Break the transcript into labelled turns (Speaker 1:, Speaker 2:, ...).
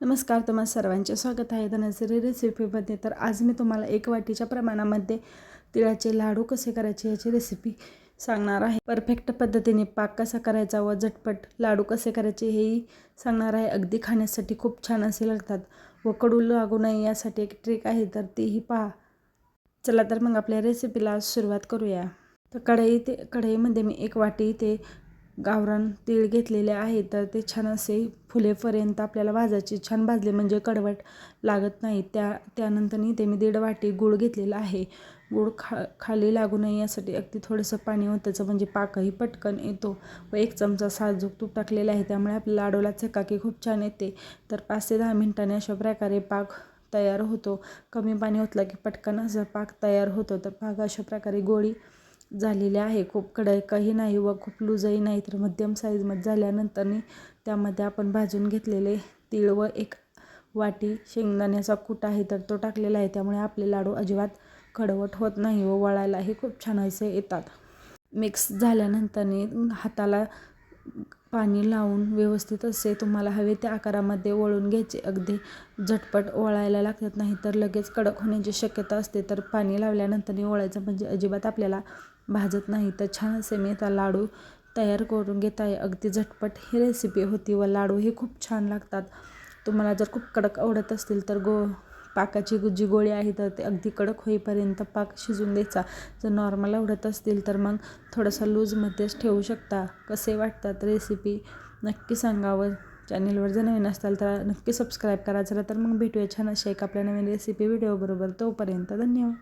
Speaker 1: नमस्कार, तुम्हा सर्वांचे स्वागत आहे धनश्री रेसिपीमध्ये. तर आज मी तुम्हाला 1 वाटीच्या प्रमाणामध्ये तिळाचे लाडू कसे करायचे याची रेसिपी सांगणार आहे. परफेक्ट पद्धतीने पाक कसा करायचा व झटपट लाडू कसे करायचे हेही सांगणार आहे. अगदी खाण्यासाठी खूप छान असे लागतात व कडू लागू नये यासाठी एक ट्रिक आहे, तर तीही पहा. चला तर मग आपल्या रेसिपीला सुरुवात करूया. तर कढईमध्ये मी 1 वाटी ते गावरान तीळ घेतलेले आहे. तर ते छान असे फुलेपर्यंत आपल्याला भाजायचे. छान भाजले म्हणजे कडवट लागत नाही. त्यानंतर ते मी 1.5 वाटी गूळ घेतलेला आहे. गूळ खाली लागू नये यासाठी अगदी थोडंसं पाणी ओतायचं म्हणजे पाकही पटकन येतो. व 1 चमचा साजूक तूप टाकलेला आहे, त्यामुळे आपल्या लाडूला चकाकी खूप छान येते. तर 5 ते 10 मिनिटांनी अशा प्रकारे पाक तयार होतो. कमी पाणी ओतलं की पटकन असा पाक तयार होतो. तर पाक अशा प्रकारे गोळी झालेले आहे. खूप कडकही नाही व खूप लूजही नाही, तर मध्यम साईजमध्ये झाल्यानंतर त्यामध्ये आपण भाजून घेतलेले तीळ व 1 वाटी शेंगदाण्याचा कूट आहे, तर तो टाकलेला आहे. त्यामुळे आपले लाडू अजिबात कडवट होत नाही व वळायलाही खूप छान असे येतात. मिक्स झाल्यानंतर हाताला पाणी लावून व्यवस्थित असे तुम्हाला हवे त्या आकारामध्ये वळून घ्यायचे. अगदी झटपट वळायला लागत नाही, तर लगेच कडक होण्याची शक्यता असते. तर पाणी लावल्यानंतर वळायचं म्हणजे अजिबात आपल्याला भाजत नाही. तर छान असे मी आता लाडू तयार करून घेत आहे. अगदी झटपट ही रेसिपी होती व लाडू हे खूप छान लागतात. तुम्हाला जर खूप कडक आवडत असतील तर पाकाची जी गोळी आहे तर ते अगदी कडक होईपर्यंत पाक शिजून द्यायचा. जर नॉर्मल आवडत असतील तर मग थोडासा लूजमध्येच ठेवू शकता. कसे वाटतात रेसिपी नक्की सांगा व चॅनेलवर जर नवीन असाल तर नक्की सबस्क्राईब करा. चला तर मग भेटूया छान अशा एक आपल्या नवीन रेसिपी व्हिडिओबरोबर. तोपर्यंत धन्यवाद.